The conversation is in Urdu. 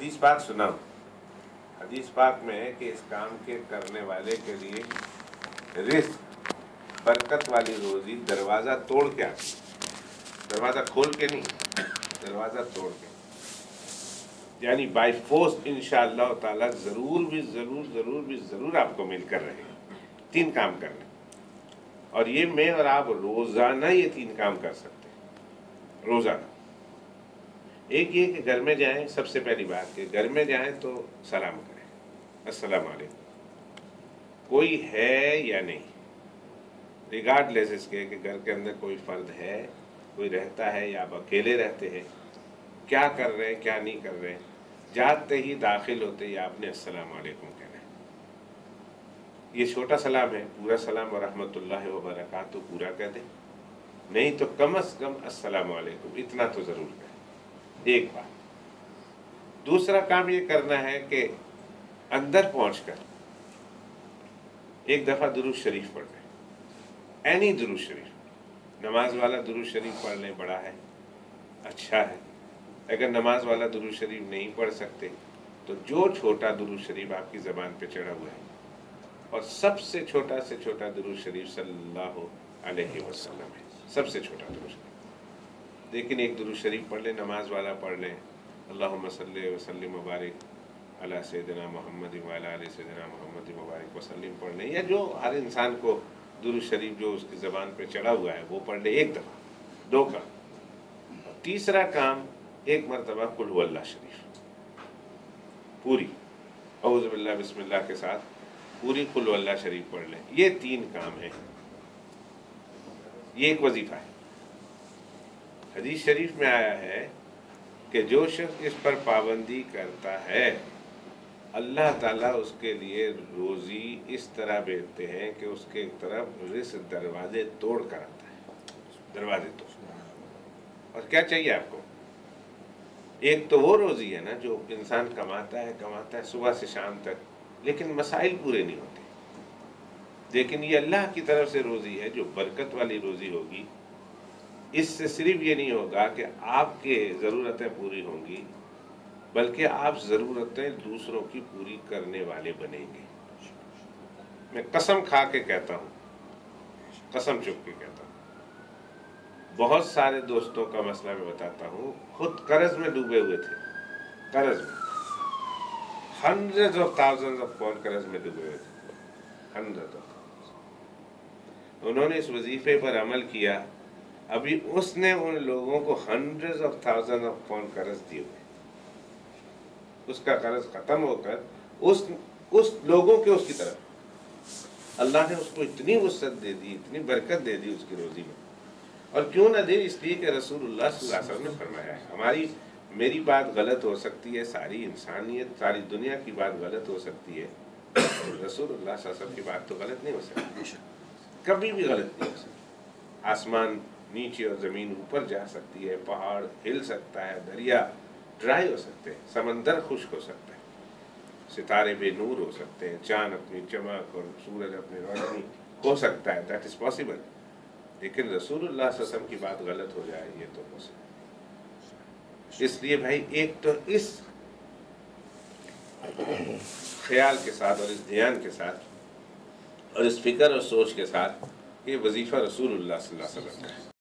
حدیث پاک سناؤ. حدیث پاک میں ہے کہ اس کام کے کرنے والے کے لیے رزق، برکت والی روزی دروازہ توڑ کے آتی، دروازہ کھول کے نہیں، دروازہ توڑ کے، یعنی بائی فورس انشاءاللہ تعالی ضرور آپ کو مل کر رہے گا. 3 کام کرنے، اور یہ میں اور آپ روزانہ یہ 3 کام کر سکتے ہیں روزانہ. ایک یہ کہ گھر میں جائیں، سب سے پہلی بات کہ گھر میں جائیں تو سلام کریں، السلام علیکم، کوئی ہے یا نہیں، ریگارڈ لیس اس کے کہ گھر کے اندر کوئی فرد ہے، کوئی رہتا ہے یا آپ اکیلے رہتے ہیں، کیا کر رہے ہیں کیا نہیں کر رہے ہیں، جاتے ہی داخل ہوتے ہی آپ نے السلام علیکم کہنا ہے. یہ چھوٹا سلام ہے، پورا سلام ورحمۃ اللہ وبرکاتہ پورا کہہ دیں، نہیں تو کم از کم السلام علیکم اتنا تو ضرور کہیں. ایک بات. دوسرا کام یہ کرنا ہے کہ اندر پہنچ کر ایک دفعہ درود شریف پڑھ لیں، اینی درود شریف. نماز والا درود شریف پڑھ لیں، بڑا ہے، اچھا ہے. اگر نماز والا درود شریف نہیں پڑھ سکتے تو جو چھوٹا درود شریف آپ کی زبان پہ چڑھا ہوا ہے، اور سب سے چھوٹا درود شریف صلی اللہ علیہ وسلم ہے، سب سے چھوٹا درود شریف. لیکن ایک درود شریف پڑھ لیں، نماز والا پڑھ لیں، اللہم صلی وسلم وبارک علی سیدنا محمد وعلی آل سیدنا محمد وبارک وسلم پڑھ لیں، یا جو ہر انسان کو درود شریف جو اس کی زبان پہ چڑھا ہوا ہے وہ پڑھ لیں ایک دفعہ. 2 کام. اور تیسرا کام، ایک مرتبہ قل هو اللہ شریف پوری اعوذ باللہ بسم اللہ کے ساتھ پوری قل هو اللہ شریف پڑھ لیں. یہ 3 کام ہیں، یہ ایک وظیفہ ہے. حدیث شریف میں آیا ہے کہ جو شخص اس پر پابندی کرتا ہے اللہ تعالیٰ اس کے لیے روزی اس طرح بھیجتے ہیں کہ اس کے طرف رزق دروازے توڑ کر آتا ہے، دروازے توڑ. اور کیا چاہیے آپ کو؟ ایک تو وہ روزی ہے نا جو انسان کماتا ہے صبح سے شام تک، لیکن مسائل پورے نہیں ہوتے. لیکن یہ اللہ کی طرف سے روزی ہے جو برکت والی روزی ہوگی. اس سے صرف یہ نہیں ہوگا کہ آپ کے ضرورتیں پوری ہوں گی، بلکہ آپ ضرورتیں دوسروں کی پوری کرنے والے بنیں گے. میں قسم کھا کے کہتا ہوں، قسم چپ کے کہتا ہوں، بہت سارے دوستوں کا مسئلہ میں بتاتا ہوں، خود قرض میں ڈوبے ہوئے تھے، قرض میں hundreds of thousands of pound قرض میں ڈوبے ہوئے تھے، ہنڈریڈ آف تھاؤزنڈ. انہوں نے اس وظیفے پر عمل کیا، ابھی اس نے ان لوگوں کو hundreds of thousand of pound قرض دیے ہوئے. اس کا قرض ختم ہو کر اس لوگوں کے اس کی طرف اللہ نے اس کو اتنی وسعت دے دی، اتنی برکت دے دی اس کی روزی میں. اور کیوں نہ دے؟ اس لیے کہ رسول اللہ صلی اللہ علیہ وسلم نے فرمایا ہے. میری بات غلط ہو سکتی ہے، ساری انسانیت، ساری دنیا کی بات غلط ہو سکتی ہے، رسول اللہ صلی اللہ علیہ وسلم کی بات تو غلط نہیں ہو سکتی، کبھی بھی غلط نہیں ہو سکتی. آسمان نیچے اور زمین اوپر جا سکتی ہے، پہاڑ ہل سکتا ہے، دریا ڈرائی ہو سکتے ہیں، سمندر خشک ہو سکتا ہے، ستارے بے نور ہو سکتے ہیں، چاند اپنی چمک اور سورج اپنی روشنی ہو سکتا ہے، دیٹ از پاسبل. لیکن رسول اللہ صلی اللہ علیہ وسلم کی بات غلط ہو جائے یہ تو پاسبل. اس لیے بھائی ایک تو اس خیال کے ساتھ اور اس دھیان کے ساتھ اور اس فکر اور سوچ کے ساتھ کہ وظیفہ رسول اللہ صلی اللہ علیہ وسلم کا ہے.